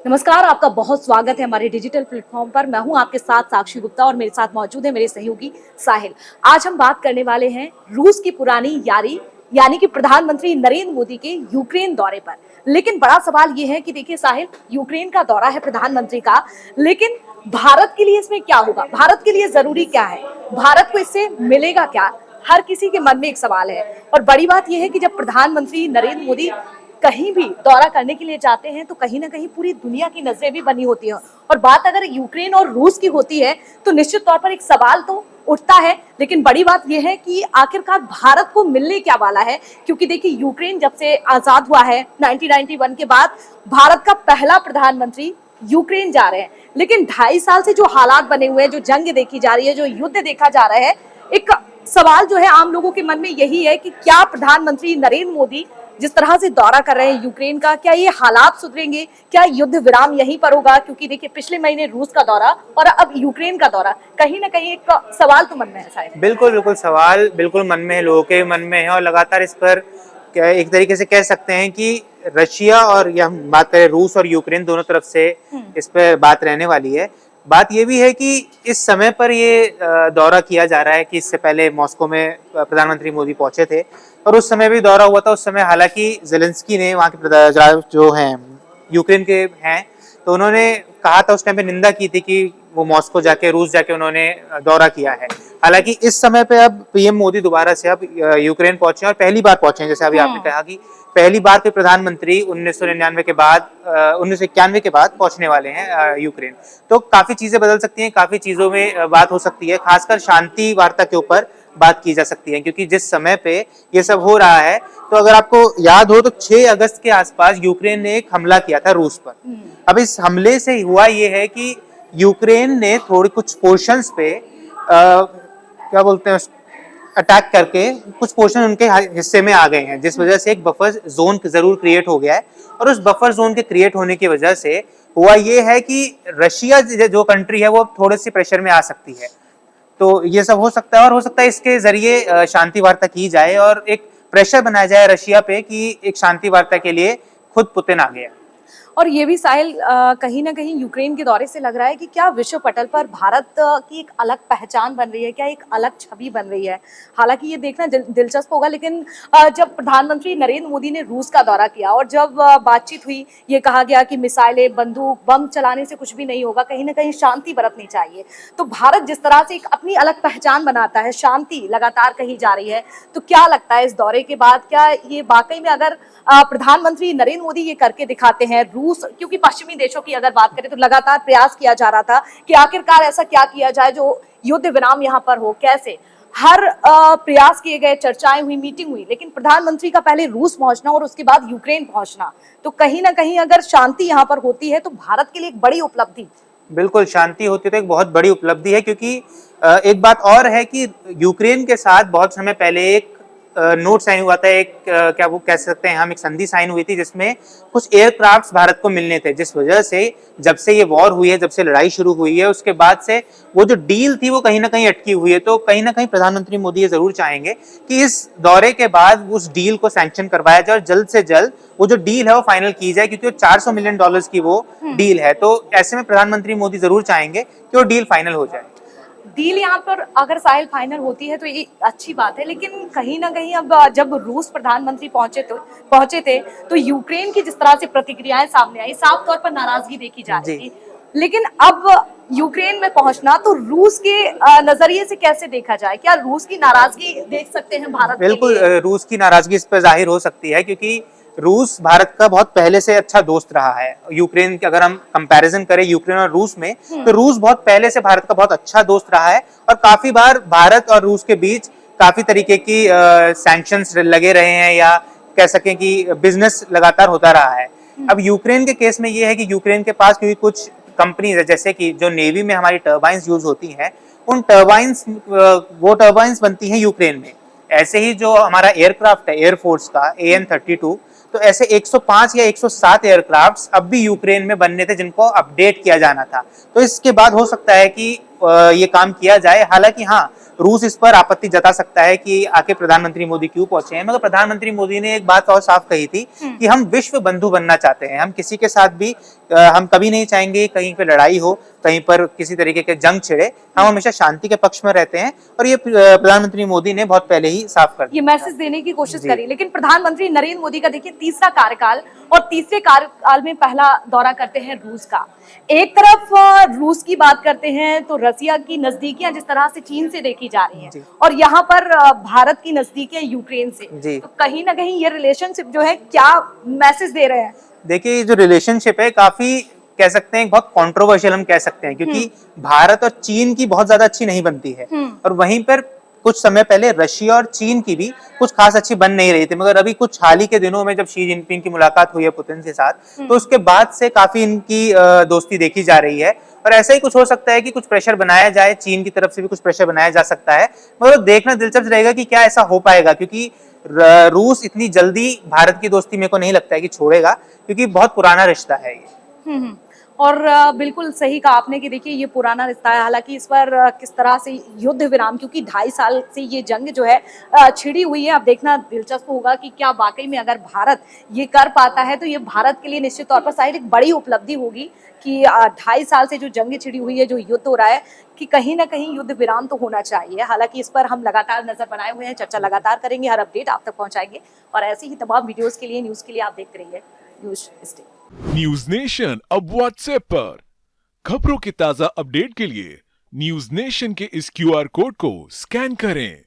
नमस्कार, आपका बहुत स्वागत है हमारे डिजिटल प्लेटफॉर्म पर। मैं हूं आपके साथ साक्षी गुप्ता और मेरे साथ मौजूद है मेरे सहयोगी साहिल। आज हम बात करने वाले हैं रूस की पुरानी यारी यानी कि प्रधानमंत्री नरेंद्र मोदी के यूक्रेन दौरे पर। लेकिन बड़ा सवाल ये है कि देखिए साहिल, यूक्रेन का दौरा है प्रधानमंत्री का, लेकिन भारत के लिए इसमें क्या होगा, भारत के लिए जरूरी क्या है, भारत को इससे मिलेगा क्या, हर किसी के मन में एक सवाल है। और बड़ी बात यह है कि जब प्रधानमंत्री नरेंद्र मोदी कहीं भी दौरा करने के लिए जाते हैं तो कहीं ना कहीं पूरी दुनिया की नजरें भी बनी होती हैं। और बात अगर यूक्रेन और रूस की होती है तो निश्चित तौर पर एक सवाल तो उठता है, लेकिन बड़ी बात यह है कि आखिरकार भारत को मिलने क्या वाला है। क्योंकि देखिए, यूक्रेन जब से आजाद हुआ है 1991 के बाद, भारत का पहला प्रधानमंत्री यूक्रेन जा रहे हैं। लेकिन 2.5 साल से जो हालात बने हुए हैं, जो जंग देखी जा रही है, जो युद्ध देखा जा रहा है, एक सवाल जो है आम लोगों के मन में यही है कि क्या प्रधानमंत्री नरेंद्र मोदी जिस तरह से दौरा कर रहे हैं यूक्रेन का, क्या ये हालात सुधरेंगे, क्या युद्ध विराम यहीं पर होगा। क्योंकि देखिए, पिछले महीने रूस का दौरा और अब यूक्रेन का दौरा, कहीं ना कहीं एक सवाल तो मन में है शायद। बिल्कुल बिल्कुल, सवाल बिल्कुल मन में है, लोगों के मन में है। और लगातार इस पर एक तरीके से कह सकते हैं कि रशिया और या हम बात करें रूस और यूक्रेन, दोनों तरफ से इस पर बात रहने वाली है। बात ये भी है कि इस समय पर ये दौरा किया जा रहा है कि इससे पहले मॉस्को में प्रधानमंत्री मोदी पहुंचे थे और उस समय भी दौरा हुआ था। उस समय हालांकि जेलेंस्की ने, वहाँ के जो हैं यूक्रेन के हैं, तो उन्होंने कहा था, उस टाइम पे निंदा की थी कि वो मॉस्को जाके, रूस जाके उन्होंने दौरा किया है। हालांकि इस समय पे अब पीएम मोदी दोबारा से अब यूक्रेन पहुंचे और पहली बार पहुंचे हैं। जैसे अभी आपने कहा कि पहली बार के प्रधानमंत्री 1999 के बाद 1991 के बाद पहुंचने वाले हैं यूक्रेन। तो काफी चीजें बदल सकती हैं, काफी चीजों में बात हो सकती है, खासकर शांति वार्ता के ऊपर बात की जा सकती है। क्योंकि जिस समय पे ये सब हो रहा है, तो अगर आपको याद हो तो 6 अगस्त के आसपास यूक्रेन ने एक हमला किया था रूस पर। अब इस हमले से हुआ ये है कि यूक्रेन ने थोड़ी कुछ पोर्शंस पे क्या बोलते हैं, अटैक करके कुछ पोर्शन उनके हिस्से में आ गए हैं, जिस वजह से एक बफर जोन जरूर क्रिएट हो गया है। और उस बफर जोन के क्रिएट होने की वजह से हुआ ये है कि रशिया जो कंट्री है वो थोड़ी सी प्रेशर में आ सकती है। तो ये सब हो सकता है, और हो सकता है इसके जरिए शांति वार्ता की जाए और एक प्रेशर बनाया जाए रशिया पे कि एक शांति वार्ता के लिए खुद पुतिन आ गया। और ये भी साहिल, कहीं ना कहीं यूक्रेन के दौरे से लग रहा है कि क्या विश्व पटल पर भारत की एक अलग पहचान बन रही है, क्या एक अलग छवि बन रही है। हालांकि ये देखना दिलचस्प होगा, लेकिन जब प्रधानमंत्री नरेंद्र मोदी ने रूस का दौरा किया और जब बातचीत हुई, ये कहा गया कि मिसाइलें, बंदूक, बम चलाने से कुछ भी नहीं होगा, कहीं ना कहीं शांति बरतनी चाहिए। तो भारत जिस तरह से एक अपनी अलग पहचान बनाता है, शांति लगातार कही जा रही है, तो क्या लगता है इस दौरे के बाद, क्या ये वाकई में अगर प्रधानमंत्री नरेंद्र मोदी ये करके दिखाते हैं, रूस, क्योंकि पश्चिमी देशों की अगर बात करें तो लगातार प्रयास किया जा रहा था कि आखिरकार ऐसा क्या किया जाए जो युद्ध विराम यहाँ पर हो, कैसे हर प्रयास किए गए, चर्चाएं हुई, मीटिंग हुई, लेकिन प्रधानमंत्री का पहले रूस पहुंचना और उसके बाद यूक्रेन पहुंचना, तो कहीं ना कहीं अगर शांति यहाँ पर होती है तो भारत के लिए एक बड़ी उपलब्धि। बिल्कुल, शांति होती तो एक बहुत बड़ी उपलब्धि है। क्योंकि एक बात और है कि यूक्रेन के साथ बहुत समय पहले एक नोट साइन हुआ था, एक क्या वो कह सकते हैं हम, एक संधि साइन हुई थी जिसमें कुछ एयरक्राफ्ट्स भारत को मिलने थे। जिस वजह से जब से ये वॉर हुई है, जब से लड़ाई शुरू हुई है, उसके बाद से वो जो डील थी वो कहीं ना कहीं अटकी हुई है। तो कहीं ना कहीं प्रधानमंत्री मोदी ये जरूर चाहेंगे कि इस दौरे के बाद उस डील को सैंक्शन करवाया जाए और जल्द से जल्द वो जो डील है वो फाइनल की जाए। क्योंकि वो $400 मिलियन की वो डील है, तो ऐसे में प्रधानमंत्री मोदी जरूर चाहेंगे कि वो डील फाइनल हो जाए। डील यहाँ पर अगर साहिल फाइनल होती है तो ये अच्छी बात है, लेकिन कहीं ना कहीं अब जब रूस प्रधानमंत्री पहुंचे थे तो यूक्रेन की जिस तरह से प्रतिक्रियाएं सामने आई, साफ तौर पर नाराजगी देखी जा रही थी। लेकिन अब यूक्रेन में पहुंचना तो रूस के नजरिए से कैसे देखा जाए, क्या रूस की नाराजगी देख सकते हैं भारत? बिल्कुल, रूस की नाराजगी इस पर जाहिर हो सकती है, क्योंकि रूस भारत का बहुत पहले से अच्छा दोस्त रहा है। यूक्रेन की अगर हम कंपैरिजन करें यूक्रेन और रूस में, तो रूस बहुत पहले से भारत का बहुत अच्छा दोस्त रहा है और काफी बार भारत और रूस के बीच काफी तरीके की सैंक्शंस लगे रहे हैं, या कह सकें कि बिजनेस लगातार होता रहा है। अब यूक्रेन के केस में ये है कि यूक्रेन के पास क्योंकि कुछ कंपनीज है, जैसे कि जो नेवी में हमारी टर्बाइंस यूज होती हैं, उन टर्बाइंस वो टर्बाइंस बनती हैं यूक्रेन में। ऐसे ही जो हमारा एयरक्राफ्ट है एयरफोर्स का AN-32, तो ऐसे 105 या 107 एयरक्राफ्ट्स अब भी यूक्रेन में बनने थे जिनको अपडेट किया जाना था। तो इसके बाद हो सकता है कि ये काम किया जाए। हालांकि हाँ, रूस इस पर आपत्ति जता सकता है कि आखिर प्रधानमंत्री मोदी क्यों पहुंचे हैं, मगर प्रधानमंत्री मोदी ने एक बात और साफ कही थी कि हम विश्व बंधु बनना चाहते हैं। हम किसी के साथ भी हम कभी नहीं चाहेंगे कहीं पे लड़ाई हो, कहीं पर किसी तरीके के जंग छिड़े। हम हमेशा शांति के पक्ष में रहते हैं और ये प्रधानमंत्री मोदी ने बहुत पहले ही साफ कर दिया। ये मैसेज देने की कोशिश करी। लेकिन प्रधानमंत्री नरेंद्र मोदी का देखिए तीसरा कार्यकाल और तीसरे कार्यकाल में पहला दौरा करते हैं रूस का। एक तरफ रूस की बात करते हैं तो रसिया की नजदीकियां जिस तरह से चीन से देखी जा रही हैं और यहाँ पर भारत की नजदीकियां यूक्रेन से, तो कहीं ना कहीं ये रिलेशनशिप जो है क्या मैसेज दे रहे हैं? देखिए, जो रिलेशनशिप है काफी कह सकते हैं बहुत कंट्रोवर्शियल हम कह सकते हैं, क्योंकि भारत और चीन की बहुत ज्यादा अच्छी नहीं बनती है और वहीं पर कुछ समय पहले रशिया और चीन की भी कुछ खास अच्छी बन नहीं रही थी। मगर अभी कुछ हाल ही के दिनों में जब शी जिनपिंग की मुलाकात हुई है पुतिन के साथ, तो उसके बाद से काफी इनकी दोस्ती देखी जा रही है और ऐसा ही कुछ हो सकता है कि कुछ प्रेशर बनाया जाए, चीन की तरफ से भी कुछ प्रेशर बनाया जा सकता है। मगर देखना दिलचस्प रहेगा कि क्या ऐसा हो पाएगा, क्योंकि रूस इतनी जल्दी भारत की दोस्ती मेरे को नहीं लगता है कि छोड़ेगा, क्योंकि बहुत पुराना रिश्ता है ये। और बिल्कुल सही कहा आपने कि देखिए ये पुराना रिश्ता है। हालांकि इस पर किस तरह से युद्ध विराम, क्योंकि 2.5 साल से ये जंग जो है छिड़ी हुई है। अब देखना दिलचस्प होगा कि क्या वाकई में अगर भारत ये कर पाता है तो ये भारत के लिए निश्चित तौर पर शायद एक बड़ी उपलब्धि होगी कि 2.5 साल से जो जंग छिड़ी हुई है, जो युद्ध हो रहा है, कि कहीं ना कहीं युद्ध विराम तो होना चाहिए। हालांकि इस पर हम लगातार नजर बनाए हुए हैं, चर्चा लगातार करेंगे, हर अपडेट आप तक पहुंचाएंगे और ऐसी ही तमाम वीडियोस के लिए, न्यूज के लिए आप देखते रहिए न्यूज स्टे। न्यूज नेशन अब व्हाट्सएप पर खबरों के ताजा अपडेट के लिए न्यूज नेशन के इस QR कोड को स्कैन करें।